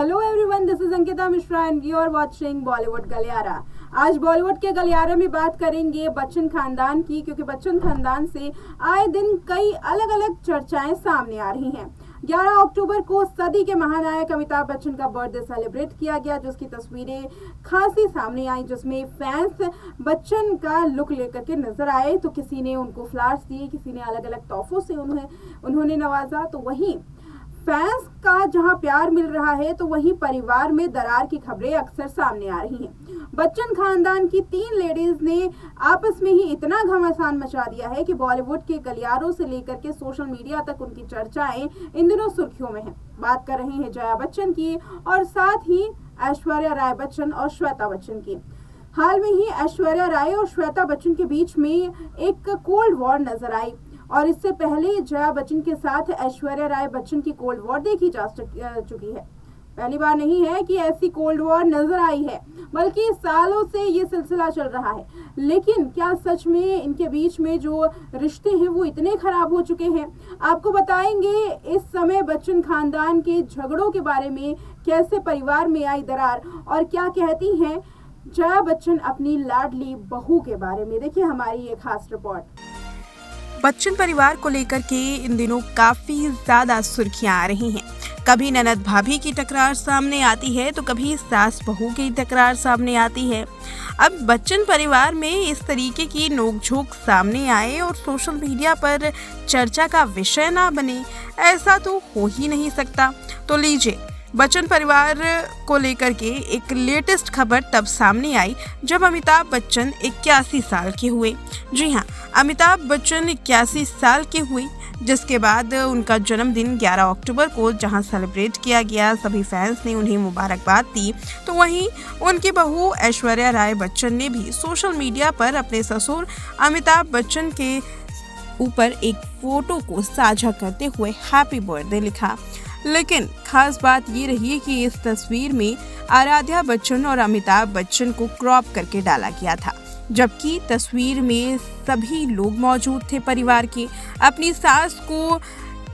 Hello everyone, this is Ankita Mishra and you are watching Bollywood Galiyara. आज बॉलीवुड के गलियारे में बात करेंगे बच्चन खानदान की, क्योंकि बच्चन खानदान से आए दिन कई अलग अलग चर्चाएं सामने आ रही हैं। 11 अक्टूबर को सदी के महानायक अमिताभ बच्चन का बर्थडे सेलिब्रेट किया गया, जिसकी तस्वीरें खासी सामने आई, जिसमें फैंस बच्चन का लुक लेकर के नजर आए। तो किसी ने उनको फ्लावर्स दिए, किसी ने अलग अलग तोहफों से उन्होंने नवाजा। तो वहीं फैंस का जहां प्यार मिल रहा है, तो वहीं परिवार में दरार की खबरें अक्सर सामने आ रही हैं। बच्चन खानदान की 3 लेडीज ने आपस में ही इतना घमासान मचा दिया है कि बॉलीवुड के गलियारों से लेकर के सोशल मीडिया तक उनकी चर्चाएं इन दिनों सुर्खियों में हैं। बात कर रहे हैं जया बच्चन की और साथ ही ऐश्वर्या राय बच्चन और श्वेता बच्चन की। हाल में ही ऐश्वर्या राय और श्वेता बच्चन के बीच में एक कोल्ड वॉर नजर आई, और इससे पहले जया बच्चन के साथ ऐश्वर्या राय बच्चन की कोल्ड वॉर देखी जा चुकी है। पहली बार नहीं है कि ऐसी कोल्ड वॉर नजर आई है, बल्कि सालों से ये सिलसिला चल रहा है। लेकिन क्या सच में इनके बीच में जो रिश्ते हैं वो इतने खराब हो चुके हैं? आपको बताएंगे इस समय बच्चन खानदान के झगड़ों के बारे में, कैसे परिवार में आई दरार और क्या कहती हैं जया बच्चन अपनी लाडली बहू के बारे में। देखिए हमारी ये खास रिपोर्ट। बच्चन परिवार को लेकर के इन दिनों काफी ज्यादा सुर्खियां आ रही हैं। कभी ननद भाभी की टकरार सामने आती है, तो कभी सास बहू की टकरार सामने आती है। अब बच्चन परिवार में इस तरीके की नोकझोंक सामने आए और सोशल मीडिया पर चर्चा का विषय ना बने, ऐसा तो हो ही नहीं सकता। तो लीजिए, बच्चन परिवार को लेकर के एक लेटेस्ट खबर तब सामने आई जब अमिताभ बच्चन 81 साल के हुए। जी हाँ, अमिताभ बच्चन 81 साल के हुए, जिसके बाद उनका जन्मदिन 11 अक्टूबर को जहां सेलिब्रेट किया गया, सभी फैंस ने उन्हें मुबारकबाद दी। तो वहीं उनकी बहू ऐश्वर्या राय बच्चन ने भी सोशल मीडिया पर अपने ससुर अमिताभ बच्चन के ऊपर एक फोटो को साझा करते हुए हैप्पी बर्थडे लिखा। लेकिन खास बात ये रही कि इस तस्वीर में आराध्या बच्चन और अमिताभ बच्चन को क्रॉप करके डाला गया था, जबकि तस्वीर में सभी लोग मौजूद थे परिवार के। अपनी सास को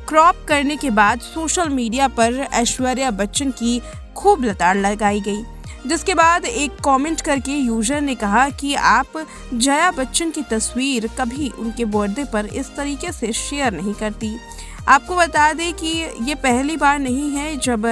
क्रॉप करने के बाद सोशल मीडिया पर ऐश्वर्या बच्चन की खूब लताड़ लगाई गई, जिसके बाद एक कमेंट करके यूजर ने कहा कि आप जया बच्चन की तस्वीर कभी उनके बर्थडे पर इस तरीके से शेयर नहीं करती। आपको बता दें कि ये पहली बार नहीं है जब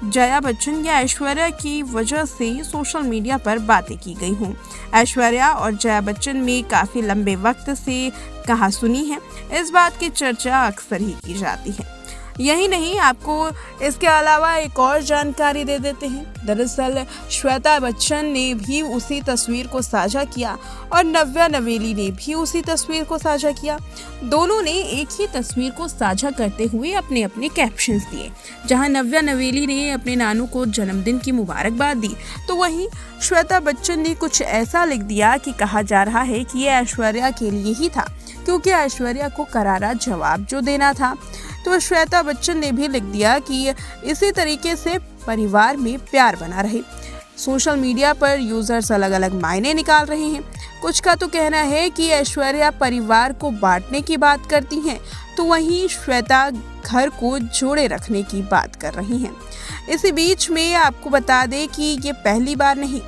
जया बच्चन या ऐश्वर्या की वजह से सोशल मीडिया पर बातें की गई हों। ऐश्वर्या और जया बच्चन में काफ़ी लंबे वक्त से कहासुनी है, इस बात की चर्चा अक्सर ही की जाती है। यही नहीं, आपको इसके अलावा एक और जानकारी दे देते हैं। दरअसल श्वेता बच्चन ने भी उसी तस्वीर को साझा किया और नव्या नवेली ने भी उसी तस्वीर को साझा किया। दोनों ने एक ही तस्वीर को साझा करते हुए अपने अपने कैप्शंस दिए। जहां नव्या नवेली ने अपने नानू को जन्मदिन की मुबारकबाद दी, तो वहीं श्वेता बच्चन ने कुछ ऐसा लिख दिया कि कहा जा रहा है कि ये ऐश्वर्या के लिए ही था, क्योंकि ऐश्वर्या को करारा जवाब जो देना था। तो श्वेता बच्चन ने भी लिख दिया कि इसी तरीके से परिवार में प्यार बना रहे। सोशल मीडिया पर यूजर्स अलग अलग मायने निकाल रहे हैं। कुछ का तो कहना है कि ऐश्वर्या परिवार को बांटने की बात करती हैं, तो वहीं श्वेता घर को जोड़े रखने की बात कर रही हैं। इसी बीच में आपको बता दें कि ये पहली बार नहीं,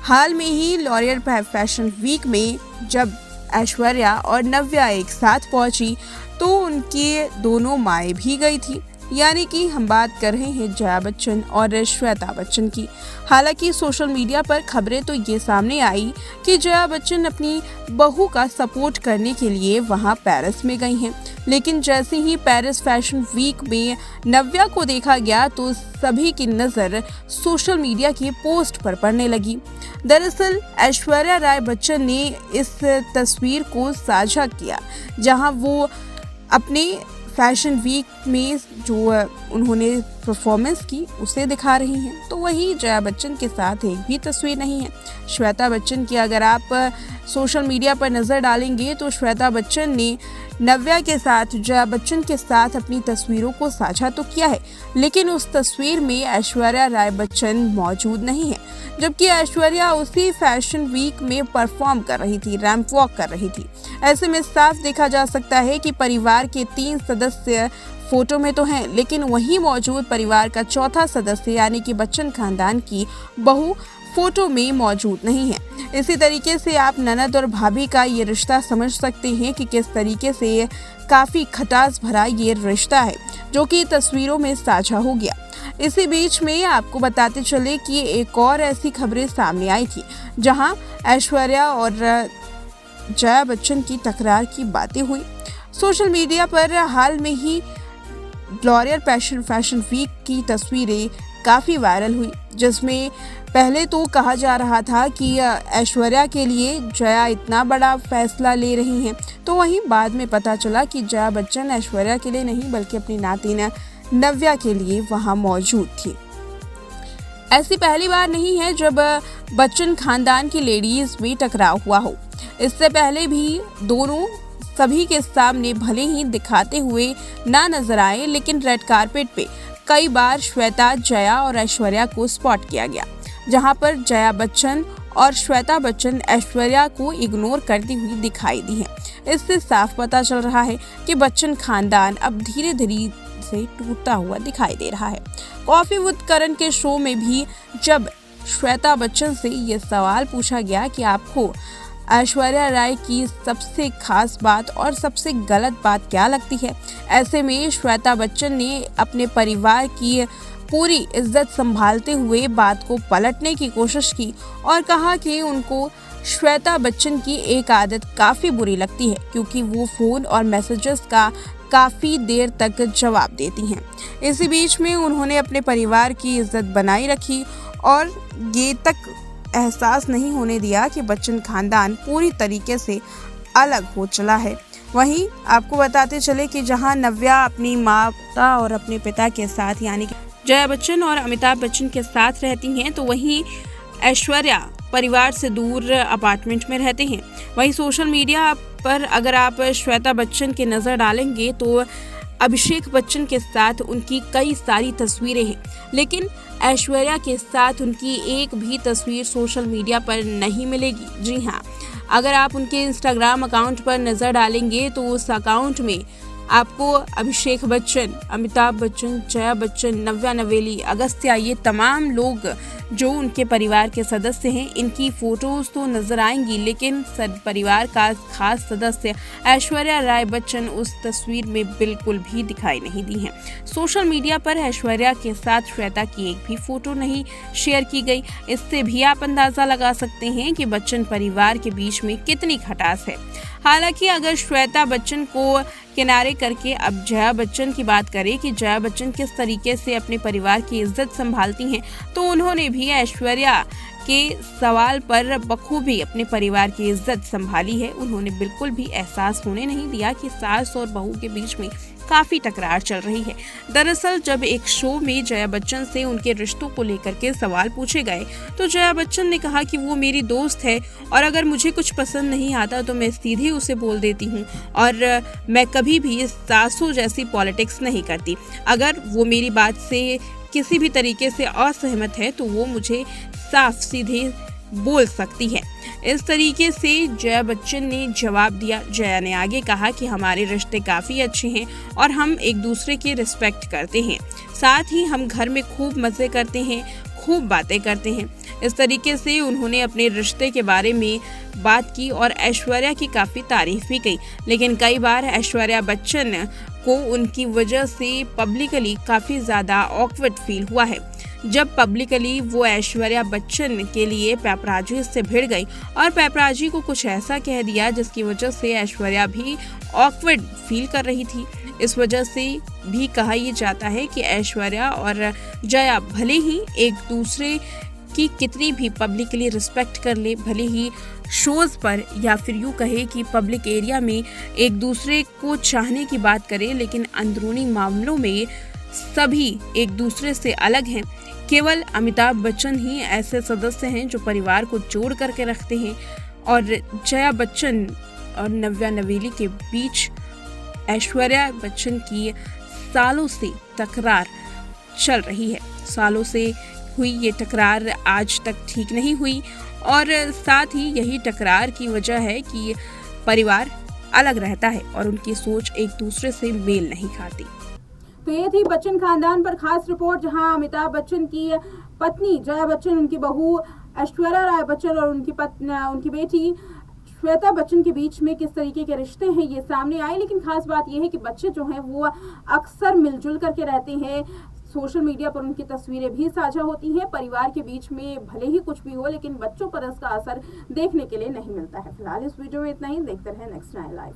हाल में ही लॉरियल फैशन वीक में जब ऐश्वर्या और नव्या एक साथ पहुंची, तो उनकी दोनों माएँ भी गई थी। यानी कि हम बात कर रहे हैं जया बच्चन और श्वेता बच्चन की। हालांकि सोशल मीडिया पर खबरें तो ये सामने आई कि जया बच्चन अपनी बहू का सपोर्ट करने के लिए वहां पेरिस में गई हैं, लेकिन जैसे ही पेरिस फैशन वीक में नव्या को देखा गया, तो सभी की नज़र सोशल मीडिया की पोस्ट पर पड़ने लगी। दरअसल ऐश्वर्या राय बच्चन ने इस तस्वीर को साझा किया, जहां वो अपने फैशन वीक में जो उन्होंने परफॉर्मेंस की उसे दिखा रही हैं। तो वहीं जया बच्चन के साथ एक भी तस्वीर नहीं है। श्वेता बच्चन की अगर आप सोशल मीडिया पर नज़र डालेंगे, तो श्वेता बच्चन ने नव्या के साथ, जया बच्चन के साथ अपनी तस्वीरों को साझा तो किया है, लेकिन उस तस्वीर में ऐश्वर्या राय बच्चन मौजूद नहीं है, जबकि ऐश्वर्या उसी फैशन वीक में परफॉर्म कर रही थी, रैंप वॉक कर रही थी। ऐसे में साफ देखा जा सकता है कि परिवार के 3 सदस्य फोटो में तो हैं, लेकिन वहीं मौजूद परिवार का चौथा सदस्य यानी कि बच्चन खानदान की बहू फोटो में मौजूद नहीं है। इसी तरीके से आप ननद और भाभी का ये रिश्ता समझ सकते हैं कि किस तरीके से काफ़ी खटास भरा ये रिश्ता है, जो कि तस्वीरों में साझा हो गया। इसी बीच में आपको बताते चले कि एक और ऐसी खबरें सामने आई थी, जहां ऐश्वर्या और जया बच्चन की टकरार की बातें हुई। सोशल मीडिया पर हाल में ही लॉरियल फैशन वीक की तस्वीरें काफ़ी वायरल हुई, जिसमें पहले तो कहा जा रहा था कि ऐश्वर्या के लिए जया इतना बड़ा फैसला ले रही हैं, तो वहीं बाद में पता चला कि जया बच्चन ऐश्वर्या के लिए नहीं बल्कि अपनी नातिन नव्या के लिए वहां मौजूद थी। ऐसी पहली बार नहीं है जब बच्चन खानदान की लेडीज में टकराव हुआ हो। इससे पहले भी दोनों सभी के सामने भले ही दिखाते हुए ना नजर आए, लेकिन रेड कारपेट पे कई बार श्वेता, जया और ऐश्वर्या को स्पॉट किया गया, जहां पर जया बच्चन और श्वेता बच्चन ऐश्वर्या को इग्नोर करती हुई दिखाई दी है। इससे साफ पता चल रहा है कि बच्चन खानदान अब धीरे धीरे से टूटता हुआ दिखाई दे रहा है। कॉफी विद करण के शो में भी जब श्वेता बच्चन से ये सवाल पूछा गया कि आपको ऐश्वर्या राय की सबसे खास बात और सबसे गलत बात क्या लगती है, ऐसे में श्वेता बच्चन ने अपने परिवार की पूरी इज्जत संभालते हुए बात को पलटने की कोशिश की और कहा कि उनको श्वेता बच्चन की एक आदत काफ़ी बुरी लगती है, क्योंकि वो फ़ोन और मैसेजेस का काफ़ी देर तक जवाब देती हैं। इसी बीच में उन्होंने अपने परिवार की इज्जत बनाई रखी और ये तक एहसास नहीं होने दिया कि बच्चन खानदान पूरी तरीके से अलग हो चला है। वहीं आपको बताते चले कि जहां नव्या अपनी माता और अपने पिता के साथ यानी कि जया बच्चन और अमिताभ बच्चन के साथ रहती हैं, तो वहीं ऐश्वर्या परिवार से दूर अपार्टमेंट में रहते हैं। वहीं सोशल मीडिया पर अगर आप श्वेता बच्चन की नज़र डालेंगे तो अभिषेक बच्चन के साथ उनकी कई सारी तस्वीरें हैं, लेकिन ऐश्वर्या के साथ उनकी एक भी तस्वीर सोशल मीडिया पर नहीं मिलेगी। जी हाँ, अगर आप उनके इंस्टाग्राम अकाउंट पर नज़र डालेंगे तो उस अकाउंट में आपको अभिषेक बच्चन, अमिताभ बच्चन, जया बच्चन, नव्या नवेली, अगस्त्या, ये तमाम लोग जो उनके परिवार के सदस्य हैं, इनकी फ़ोटोज़ तो नज़र आएंगी, लेकिन परिवार का खास सदस्य ऐश्वर्या राय बच्चन उस तस्वीर में बिल्कुल भी दिखाई नहीं दी हैं। सोशल मीडिया पर ऐश्वर्या के साथ श्वेता की एक भी फ़ोटो नहीं शेयर की गई। इससे भी आप अंदाज़ा लगा सकते हैं कि बच्चन परिवार के बीच में कितनी खटास है। हालांकि अगर श्वेता बच्चन को किनारे करके अब जया बच्चन की बात करें कि जया बच्चन किस तरीके से अपने परिवार की इज्जत संभालती हैं, तो उन्होंने भी ऐश्वर्या के सवाल पर बखूबी अपने परिवार की इज्जत संभाली है। उन्होंने बिल्कुल भी एहसास होने नहीं दिया कि सास और बहू के बीच में काफ़ी टकरार चल रही है। दरअसल जब एक शो में जया बच्चन से उनके रिश्तों को लेकर के सवाल पूछे गए तो जया बच्चन ने कहा कि वो मेरी दोस्त है और अगर मुझे कुछ पसंद नहीं आता तो मैं सीधे उसे बोल देती हूँ और मैं कभी भी सासों जैसी पॉलिटिक्स नहीं करती। अगर वो मेरी बात से किसी भी तरीके से असहमत है तो वो मुझे साफ सीधे बोल सकती है। इस तरीके से जया बच्चन ने जवाब दिया। जया ने आगे कहा कि हमारे रिश्ते काफ़ी अच्छे हैं और हम एक दूसरे की रिस्पेक्ट करते हैं, साथ ही हम घर में खूब मज़े करते हैं, खूब बातें करते हैं। इस तरीके से उन्होंने अपने रिश्ते के बारे में बात की और ऐश्वर्या की काफ़ी तारीफ भी की। लेकिन कई बार ऐश्वर्या बच्चन को उनकी वजह से पब्लिकली काफ़ी ज़्यादा ऑकवर्ड फील हुआ है। जब पब्लिकली वो ऐश्वर्या बच्चन के लिए पैपराजी से भिड़ गई और पैपराजी को कुछ ऐसा कह दिया जिसकी वजह से ऐश्वर्या भी ऑकवर्ड फील कर रही थी। इस वजह से भी कहा यह जाता है कि ऐश्वर्या और जया भले ही एक दूसरे की कितनी भी पब्लिकली रिस्पेक्ट कर ले, भले ही शोज़ पर या फिर यूँ कहे कि पब्लिक एरिया में एक दूसरे को चाहने की बात करें, लेकिन अंदरूनी मामलों में सभी एक दूसरे से अलग हैं। केवल अमिताभ बच्चन ही ऐसे सदस्य हैं जो परिवार को जोड़ करके रखते हैं और जया बच्चन और नव्या नवेली के बीच ऐश्वर्या बच्चन की सालों से तकरार चल रही है। सालों से हुई ये टकरार आज तक ठीक नहीं हुई और साथ ही यही टकरार की वजह है कि परिवार अलग रहता है और उनकी सोच एक दूसरे से मेल नहीं खाती। तो ये थी बच्चन खानदान पर खास रिपोर्ट, जहां अमिताभ बच्चन की पत्नी जया बच्चन, उनकी बहू ऐश्वर्या राय बच्चन और उनकी बेटी श्वेता बच्चन के बीच में किस तरीके के रिश्ते हैं ये सामने आए। लेकिन खास बात यह है कि बच्चे जो हैं वो अक्सर मिलजुल करके रहते हैं। सोशल मीडिया पर उनकी तस्वीरें भी साझा होती हैं। परिवार के बीच में भले ही कुछ भी हो, लेकिन बच्चों पर इसका असर देखने के लिए नहीं मिलता है। फिलहाल इस वीडियो में इतना ही। देखते रहें नेक्स्ट नाइन लाइव।